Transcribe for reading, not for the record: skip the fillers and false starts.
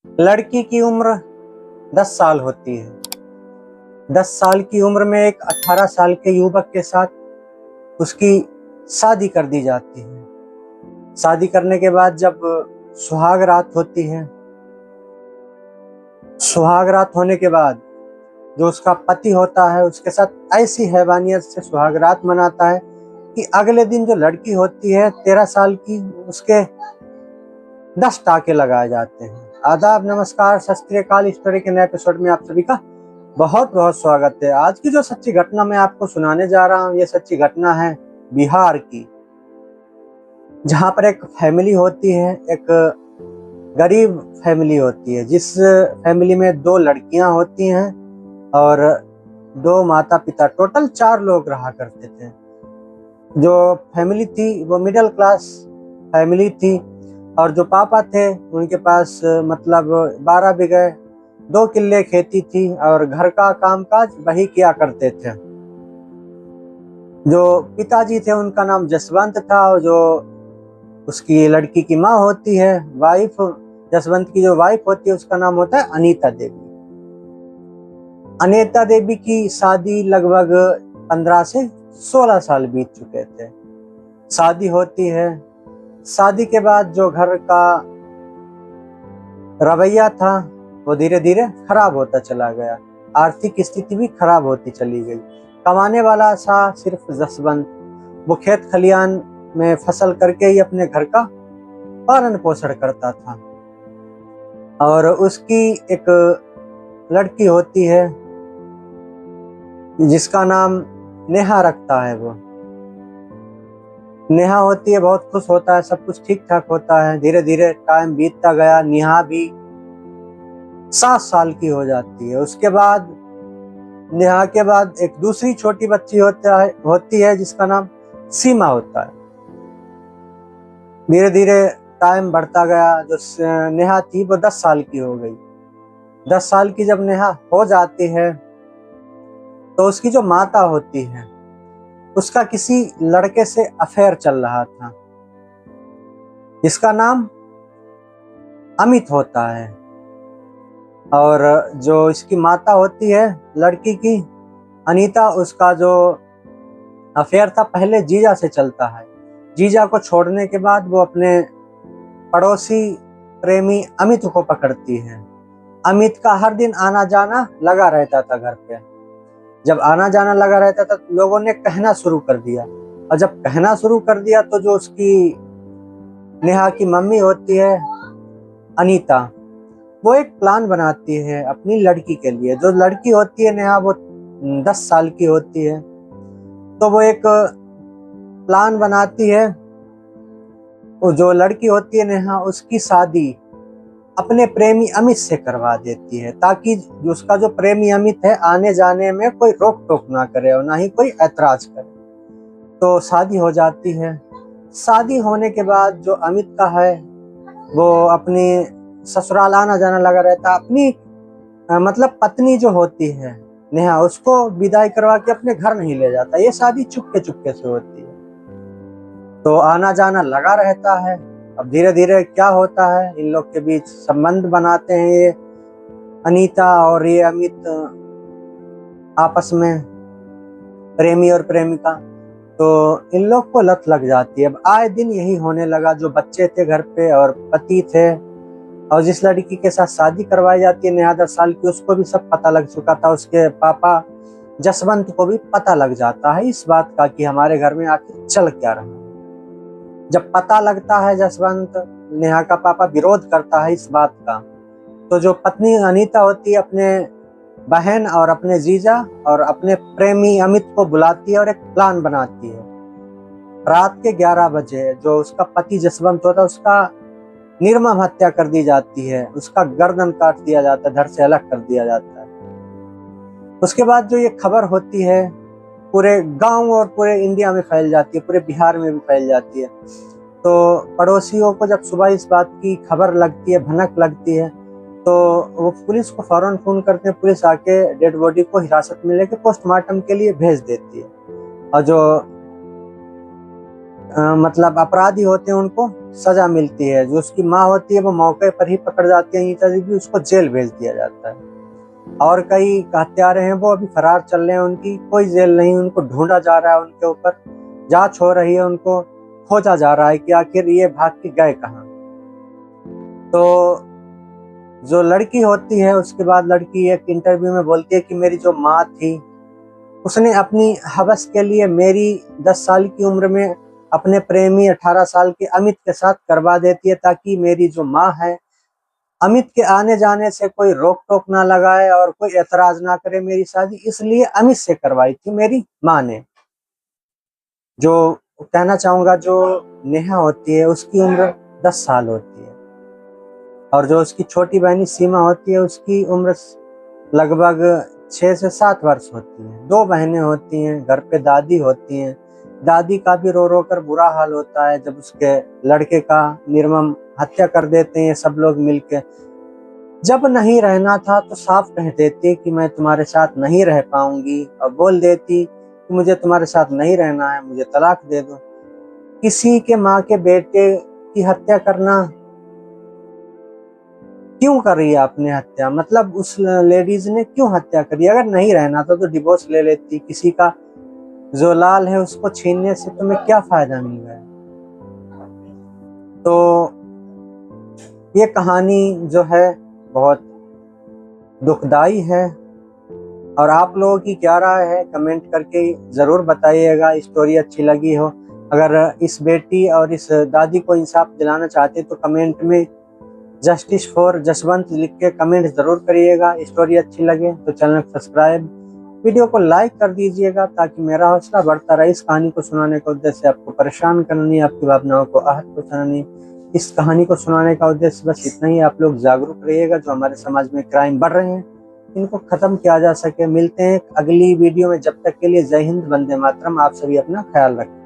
लड़की की उम्र 10 साल होती है। 10 साल की उम्र में एक 18 साल के युवक के साथ उसकी शादी कर दी जाती है। शादी करने के बाद जब सुहाग रात होती है, सुहाग रात होने के बाद जो उसका पति होता है उसके साथ ऐसी हैवानियत से सुहाग रात मनाता है कि अगले दिन जो लड़की होती है 13 साल की, उसके 10 टाके लगाए जाते हैं। आदाब, नमस्कार, सत श्री अकाल। इस तरह के नए एपिसोड में आप सभी का बहुत बहुत स्वागत है। आज की जो सच्ची घटना मैं आपको सुनाने जा रहा हूँ, ये सच्ची घटना है बिहार की, जहाँ पर एक फैमिली होती है, एक गरीब फैमिली होती है, जिस फैमिली में 2 लड़कियां होती हैं और 2 माता पिता, टोटल 4 लोग रहा करते थे। जो फैमिली थी वो मिडिल क्लास फैमिली थी और जो पापा थे उनके पास मतलब 12 बीघे 2 किल्ले खेती थी और घर का कामकाज वही किया करते थे। जो पिताजी थे उनका नाम जसवंत था और जो उसकी लड़की की माँ होती है, वाइफ, जसवंत की जो वाइफ होती है उसका नाम होता है अनीता देवी। अनीता देवी की शादी लगभग 15 से 16 साल बीत चुके थे। शादी होती है। शादी के बाद जो घर का रवैया था वो धीरे धीरे खराब होता चला गया। आर्थिक स्थिति भी खराब होती चली गई। कमाने वाला था सिर्फ जसवंत। वो खेत खलियान में फसल करके ही अपने घर का पालन पोषण करता था। और उसकी एक लड़की होती है जिसका नाम नेहा रखता है। वो नेहा होती है, बहुत खुश होता है, सब कुछ ठीक ठाक होता है। धीरे धीरे टाइम बीतता गया। नेहा भी 7 साल की हो जाती है। उसके बाद नेहा के बाद एक दूसरी छोटी बच्ची होती है जिसका नाम सीमा होता है। धीरे धीरे टाइम बढ़ता गया। जो नेहा थी वो 10 साल की हो गई। 10 साल की जब नेहा हो जाती है तो उसकी जो माता होती है उसका किसी लड़के से अफेयर चल रहा था जिसका नाम अमित होता है। और जो इसकी माता होती है लड़की की, अनीता, उसका जो अफेयर था पहले जीजा से चलता है। जीजा को छोड़ने के बाद वो अपने पड़ोसी प्रेमी अमित को पकड़ती है। अमित का हर दिन आना जाना लगा रहता था घर पे। जब आना जाना लगा रहता था तो लोगों ने कहना शुरू कर दिया, और जब कहना शुरू कर दिया तो जो उसकी नेहा की मम्मी होती है अनीता, वो एक प्लान बनाती है अपनी लड़की के लिए। जो लड़की होती है नेहा वो 10 साल की होती है, तो वो एक प्लान बनाती है। वो जो लड़की होती है नेहा, उसकी शादी अपने प्रेमी अमित से करवा देती है ताकि उसका जो प्रेमी अमित है आने जाने में कोई रोक टोक ना करे और ना ही कोई ऐतराज करे। तो शादी हो जाती है। शादी होने के बाद जो अमित का है वो अपनी ससुराल आना जाना लगा रहता। अपनी मतलब पत्नी जो होती है नेहा, उसको विदाई करवा के अपने घर नहीं ले जाता। ये शादी चुपके चुपके से होती है, तो आना जाना लगा रहता है। अब धीरे धीरे क्या होता है, इन लोग के बीच संबंध बनाते हैं ये अनीता और ये अमित आपस में, प्रेमी और प्रेमिका। तो इन लोग को लत लग जाती है। अब आए दिन यही होने लगा। जो बच्चे थे घर पे और पति थे, और जिस लड़की के साथ शादी करवाई जाती है नेहा 10 साल की, उसको भी सब पता लग चुका था। उसके पापा जसवंत को भी पता लग जाता है इस बात का कि हमारे घर में आखिर चल क्या रहा है। जब पता लगता है, जसवंत, नेहा का पापा विरोध करता है इस बात का, तो जो पत्नी अनीता होती है अपने बहन और अपने जीजा और अपने प्रेमी अमित को बुलाती है और एक प्लान बनाती है। रात के 11 बजे जो उसका पति जसवंत होता है उसका निर्मम हत्या कर दी जाती है। उसका गर्दन काट दिया जाता है, धड़ से अलग कर दिया जाता है। उसके बाद जो ये खबर होती है पूरे गांव और पूरे इंडिया में फैल जाती है, पूरे बिहार में भी फैल जाती है। तो पड़ोसियों को जब सुबह इस बात की खबर लगती है, भनक लगती है, तो वो पुलिस को फौरन फोन करते हैं। पुलिस आके डेड बॉडी को हिरासत में लेके पोस्टमार्टम के लिए भेज देती है। और जो मतलब अपराधी होते हैं उनको सजा मिलती है। जो उसकी माँ होती है वो मौके पर ही पकड़ जाती है, ईटा जी भी उसको जेल भेज दिया जाता है। और कई हत्यारे हैं वो अभी फरार चल रहे हैं, उनकी कोई जेल नहीं, उनको ढूंढा जा रहा है, उनके ऊपर जांच हो रही है, उनको खोजा जा रहा है कि आखिर ये भाग के गए कहाँ। तो जो लड़की होती है उसके बाद लड़की एक इंटरव्यू में बोलती है कि मेरी जो माँ थी उसने अपनी हवस के लिए मेरी 10 साल की उम्र में अपने प्रेमी 18 साल के अमित के साथ करवा देती है, ताकि मेरी जो माँ है अमित के आने जाने से कोई रोक टोक ना लगाए और कोई एतराज ना करे मेरी शादी, इसलिए अमित से करवाई थी मेरी माँ ने। जो कहना चाहूंगा, जो नेहा होती है उसकी उम्र 10 साल होती है और जो उसकी छोटी बहनी सीमा होती है उसकी उम्र लगभग 6 से 7 वर्ष होती है। 2 बहनें होती हैं, घर पे दादी होती हैं। दादी का भी रो रो कर बुरा हाल होता है जब उसके लड़के का निर्मम हत्या कर देते हैं सब लोग मिलकर। जब नहीं रहना था तो साफ कह देती कि मैं तुम्हारे साथ नहीं रह पाऊंगी, और बोल देती कि मुझे तुम्हारे साथ नहीं रहना है, मुझे तलाक दे दो। किसी के माँ के बेटे की हत्या करना क्यों कर रही है आपने हत्या, मतलब उस लेडीज ने क्यों हत्या करी? अगर नहीं रहना था तो डिवोर्स ले लेती। किसी का जो लाल है उसको छीनने से तुम्हें क्या फायदा मिल गया? तो ये कहानी जो है बहुत दुखदाई है। और आप लोगों की क्या राय है कमेंट करके जरूर बताइएगा। स्टोरी अच्छी लगी हो, अगर इस बेटी और इस दादी को इंसाफ दिलाना चाहते तो कमेंट में जस्टिस फॉर जसवंत लिख के कमेंट जरूर करिएगा। स्टोरी अच्छी लगे तो चैनल को सब्सक्राइब, वीडियो को लाइक कर दीजिएगा ताकि मेरा हौसला बढ़ता रहे। इस कहानी को सुनाने का उद्देश्य आपको परेशान करना नहीं, आपकी भावनाओं को आहत पहुंचाना नहीं। इस कहानी को सुनाने का उद्देश्य बस इतना ही। आप लोग जागरूक रहिएगा, जो हमारे समाज में क्राइम बढ़ रहे हैं इनको खत्म किया जा सके। मिलते हैं अगली वीडियो में, जब तक के लिए जय हिंद, वंदे मातरम। आप सभी अपना ख्याल रखें।